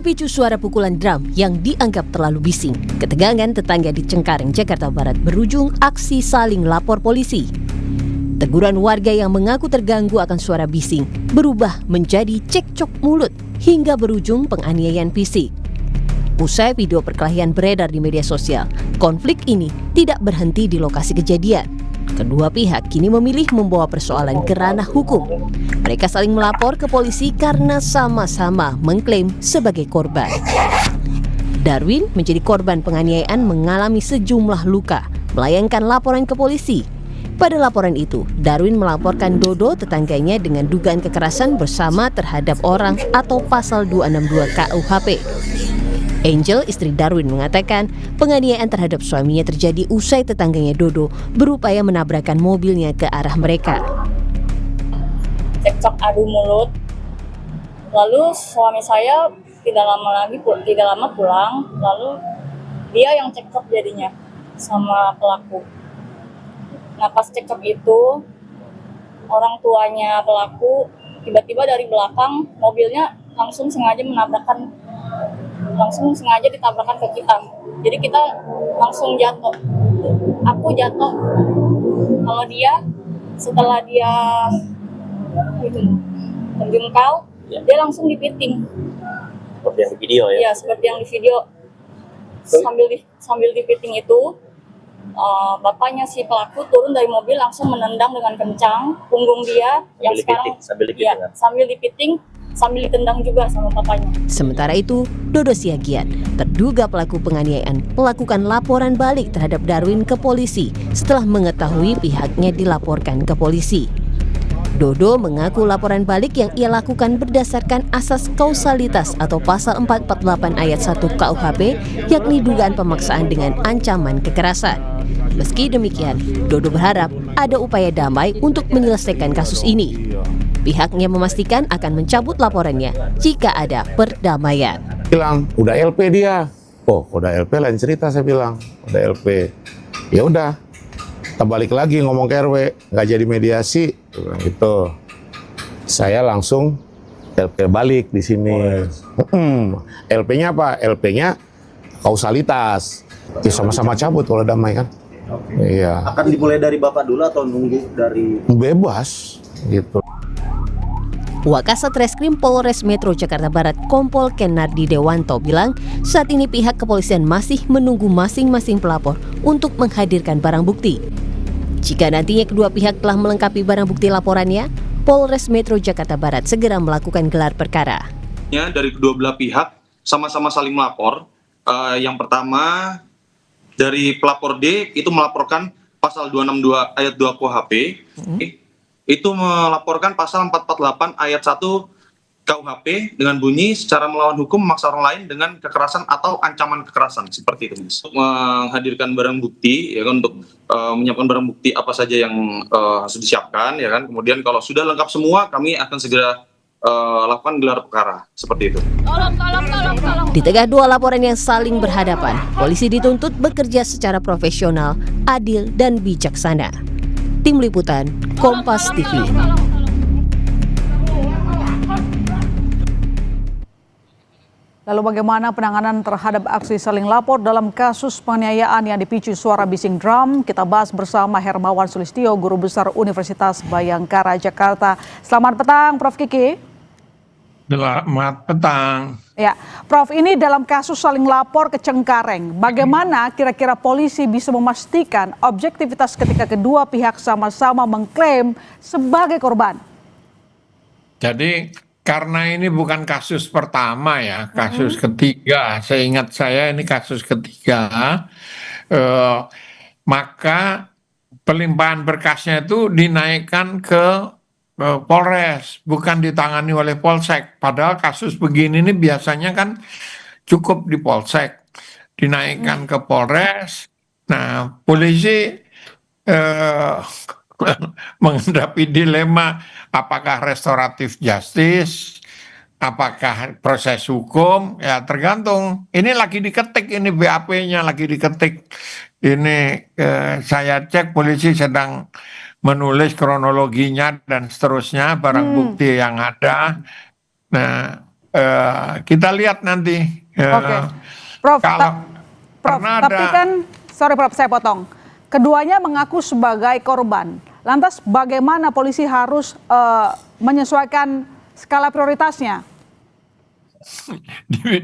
Dipicu suara pukulan drum yang dianggap terlalu bising, ketegangan tetangga di Cengkareng, Jakarta Barat berujung aksi saling lapor polisi. Teguran warga yang mengaku terganggu akan suara bising berubah menjadi cekcok mulut hingga berujung penganiayaan fisik. Usai video perkelahian beredar di media sosial, konflik ini tidak berhenti di lokasi kejadian. Kedua pihak kini memilih membawa persoalan ke ranah hukum. Mereka saling melapor ke polisi karena sama-sama mengklaim sebagai korban. Darwin menjadi korban penganiayaan mengalami sejumlah luka, melayangkan laporan ke polisi. Pada laporan itu, Darwin melaporkan Dodo tetangganya dengan dugaan kekerasan bersama terhadap orang atau pasal 262 KUHP. Angel, istri Darwin, mengatakan penganiayaan terhadap suaminya terjadi usai tetangganya Dodo berupaya menabrakkan mobilnya ke arah mereka. Cekcok adu mulut, lalu suami saya tidak lama pulang, lalu dia yang cekcok jadinya sama pelaku. Nah pas cekcok itu, orang tuanya pelaku tiba-tiba dari belakang mobilnya langsung sengaja ditabrakkan ke kita. Jadi kita langsung jatuh. Aku jatuh. Kalau dia setelah dia terjungkal, dia langsung dipiting. Seperti yang di video ya? Iya, seperti yang di video. Sambil dipiting itu, bapaknya si pelaku turun dari mobil langsung menendang dengan kencang punggung dia sambil dipiting. Sambil ditendang juga sama papanya. Sementara itu, Dodo Siagian, terduga pelaku penganiayaan, melakukan laporan balik terhadap Darwin ke polisi setelah mengetahui pihaknya dilaporkan ke polisi. Dodo mengaku laporan balik yang ia lakukan berdasarkan asas kausalitas atau pasal 448 ayat 1 KUHP, yakni dugaan pemaksaan dengan ancaman kekerasan. Meski demikian, Dodo berharap ada upaya damai untuk menyelesaikan kasus ini. Pihaknya memastikan akan mencabut laporannya jika ada perdamaian. Bilang, udah LP dia. Oh, udah LP lain cerita, saya bilang. Udah LP. Ya udah, kita balik lagi ngomong ke RW, nggak jadi mediasi. Gitu. Saya langsung LP balik di sini. LP-nya apa? LP-nya kausalitas. Ya sama-sama cabut kalau damai kan. Iya. Akan dimulai dari Bapak dulu atau nunggu dari? Bebas, gitu. Wakasat Reskrim Polres Metro Jakarta Barat Kompol Kenardi Dewanto bilang saat ini pihak kepolisian masih menunggu masing-masing pelapor untuk menghadirkan barang bukti. Jika nantinya kedua pihak telah melengkapi barang bukti laporannya, Polres Metro Jakarta Barat segera melakukan gelar perkara. Dari kedua belah pihak sama-sama saling melapor. Yang pertama dari pelapor D itu melaporkan pasal 262 ayat 2 KUHP. Itu melaporkan pasal 448 ayat 1 KUHP dengan bunyi secara melawan hukum memaksa orang lain dengan kekerasan atau ancaman kekerasan, seperti itu, Mas. Menghadirkan barang bukti ya kan, untuk menyiapkan barang bukti apa saja yang harus disiapkan ya kan. Kemudian kalau sudah lengkap semua, kami akan segera lakukan gelar perkara, seperti itu. Di tengah dua laporan yang saling berhadapan, polisi dituntut bekerja secara profesional, adil dan bijaksana. Tim Liputan Kompas TV. Lalu bagaimana penanganan terhadap aksi saling lapor dalam kasus penganiayaan yang dipicu suara bising drum? Kita bahas bersama Hermawan Sulistyo, Guru Besar Universitas Bayangkara Jakarta. Selamat petang, Prof. Kiki. Selamat petang. Ya, Prof, ini dalam kasus saling lapor ke Cengkareng, bagaimana kira-kira polisi bisa memastikan objektivitas ketika kedua pihak sama-sama mengklaim sebagai korban? Jadi karena ini bukan kasus pertama ya, kasus ketiga. Seingat saya ini kasus ketiga, maka pelimpahan berkasnya itu dinaikkan ke Polres, bukan ditangani oleh Polsek. Padahal kasus begini ini biasanya kan cukup di Polsek, dinaikkan ke Polres. Nah, polisi menghadapi dilema apakah restoratif justice, apakah proses hukum, ya tergantung. Ini lagi diketik, ini BAP-nya lagi diketik. Ini saya cek polisi sedang menulis kronologinya dan seterusnya, barang bukti yang ada. Nah, kita lihat nanti. Oke, Prof. Kalau Prof, pernah tapi ada- kan, sorry Prof, saya potong. Keduanya mengaku sebagai korban. Lantas bagaimana polisi harus menyesuaikan skala prioritasnya?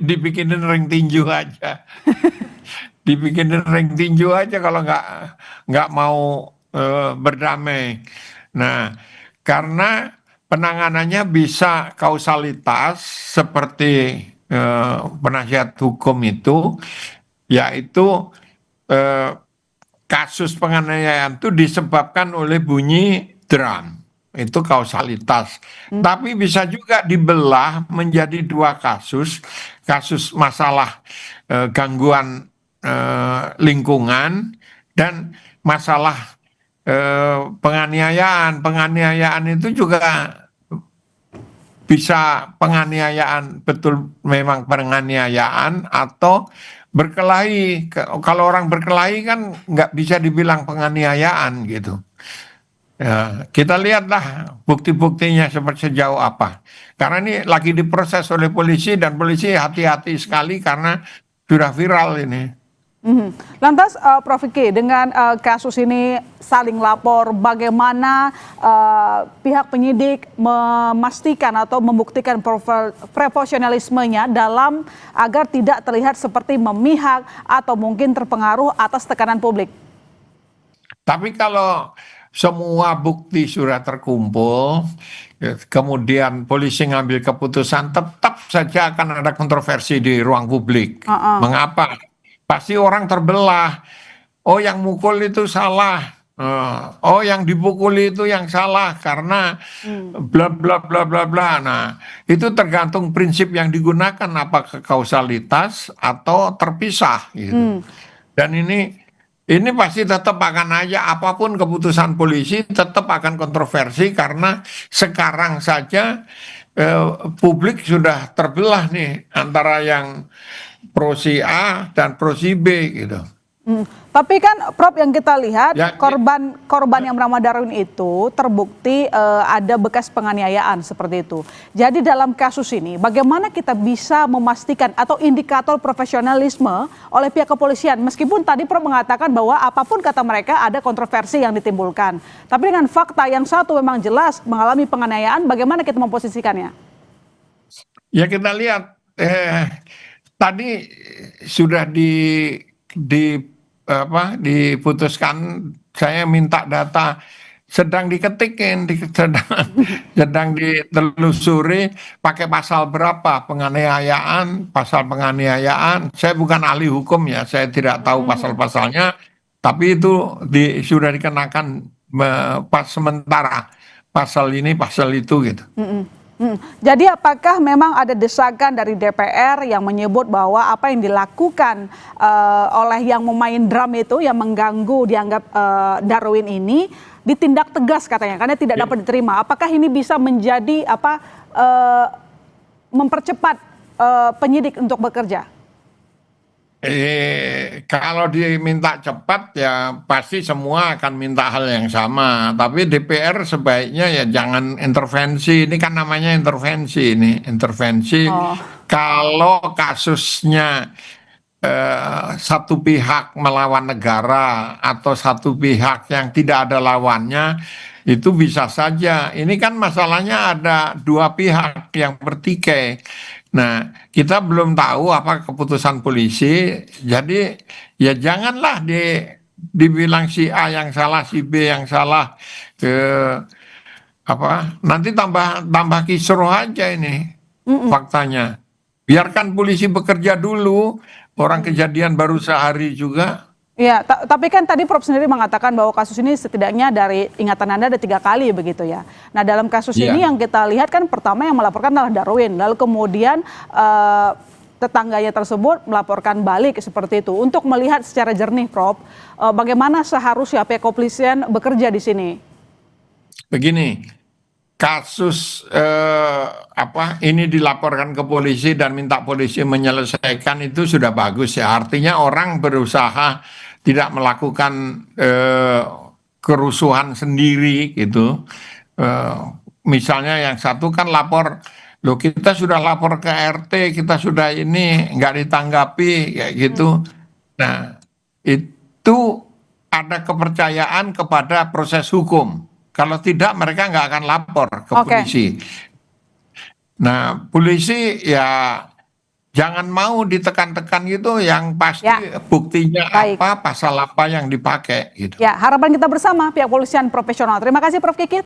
Dibikinin ring tinju aja. Dibikinin ring tinju aja kalau nggak mau berdamai. Nah, karena penanganannya bisa kausalitas seperti penasihat hukum itu, yaitu kasus penganiayaan itu disebabkan oleh bunyi drum. Itu kausalitas. Tapi bisa juga dibelah menjadi dua kasus. Kasus masalah gangguan lingkungan dan masalah penganiayaan. Penganiayaan itu juga bisa penganiayaan, betul memang penganiayaan atau berkelahi. Kalau orang berkelahi kan nggak bisa dibilang penganiayaan gitu. Ya, kita lihatlah bukti-buktinya seperti sejauh apa. Karena ini lagi diproses oleh polisi dan polisi hati-hati sekali karena sudah viral ini. Lantas Prof. Vicky, dengan kasus ini saling lapor, bagaimana pihak penyidik memastikan atau membuktikan profesionalismenya dalam agar tidak terlihat seperti memihak atau mungkin terpengaruh atas tekanan publik? Tapi kalau semua bukti sudah terkumpul, kemudian polisi ngambil keputusan, tetap saja akan ada kontroversi di ruang publik. Mengapa? Pasti orang terbelah. Oh, yang mukul itu salah. Oh, yang dipukuli itu yang salah karena bla bla bla bla bla. Nah, itu tergantung prinsip yang digunakan, apakah kausalitas atau terpisah gitu. Dan ini pasti tetap akan aja, apapun keputusan polisi tetap akan kontroversi karena sekarang saja publik sudah terbelah nih antara yang pro si A dan pro si B gitu. Tapi kan Prof, yang kita lihat Ya, korban yang bernama Darwin itu terbukti ada bekas penganiayaan seperti itu. Jadi dalam kasus ini bagaimana kita bisa memastikan atau indikator profesionalisme oleh pihak kepolisian, meskipun tadi Prof mengatakan bahwa apapun kata mereka ada kontroversi yang ditimbulkan. Tapi dengan fakta yang satu memang jelas mengalami penganiayaan, bagaimana kita memposisikannya? Ya kita lihat tadi sudah diputuskan, saya minta data, sedang diketikin, sedang ditelusuri pakai pasal berapa pasal penganiayaan. Saya bukan ahli hukum ya, saya tidak tahu pasal-pasalnya, tapi itu sudah dikenakan pas sementara pasal ini, pasal itu gitu. Jadi apakah memang ada desakan dari DPR yang menyebut bahwa apa yang dilakukan oleh yang memain drum itu, yang mengganggu dianggap Darwin ini, ditindak tegas katanya karena tidak dapat diterima. Apakah ini bisa menjadi mempercepat penyidik untuk bekerja? Kalau diminta cepat ya pasti semua akan minta hal yang sama. Tapi DPR sebaiknya ya jangan intervensi. Ini kan namanya intervensi ini. Intervensi kalau kasusnya satu pihak melawan negara atau satu pihak yang tidak ada lawannya, itu bisa saja. Ini kan masalahnya ada dua pihak yang bertikai. Nah, kita belum tahu apa keputusan polisi, jadi ya janganlah dibilang si A yang salah, si B yang salah, nanti tambah kisruh aja ini faktanya. Biarkan polisi bekerja dulu, orang kejadian baru sehari juga. Ya, tapi kan tadi Prof sendiri mengatakan bahwa kasus ini setidaknya dari ingatan Anda ada 3 kali begitu ya. Nah dalam kasus ini yang kita lihat kan pertama yang melaporkan adalah Darwin, lalu kemudian tetangganya tersebut melaporkan balik seperti itu. Untuk melihat secara jernih Prof, bagaimana seharusnya pihak kepolisian bekerja di sini? Begini, kasus ini dilaporkan ke polisi dan minta polisi menyelesaikan itu sudah bagus ya. Artinya orang berusaha tidak melakukan kerusuhan sendiri gitu. Misalnya yang satu kan lapor Loh kita sudah lapor ke RT, kita sudah ini nggak ditanggapi kayak gitu. Nah itu ada kepercayaan kepada proses hukum. Kalau tidak mereka nggak akan lapor ke polisi. Nah polisi ya jangan mau ditekan-tekan gitu, yang pasti buktinya apa, pasal apa yang dipakai gitu. Ya, harapan kita bersama pihak polisian profesional. Terima kasih Prof. Kiki.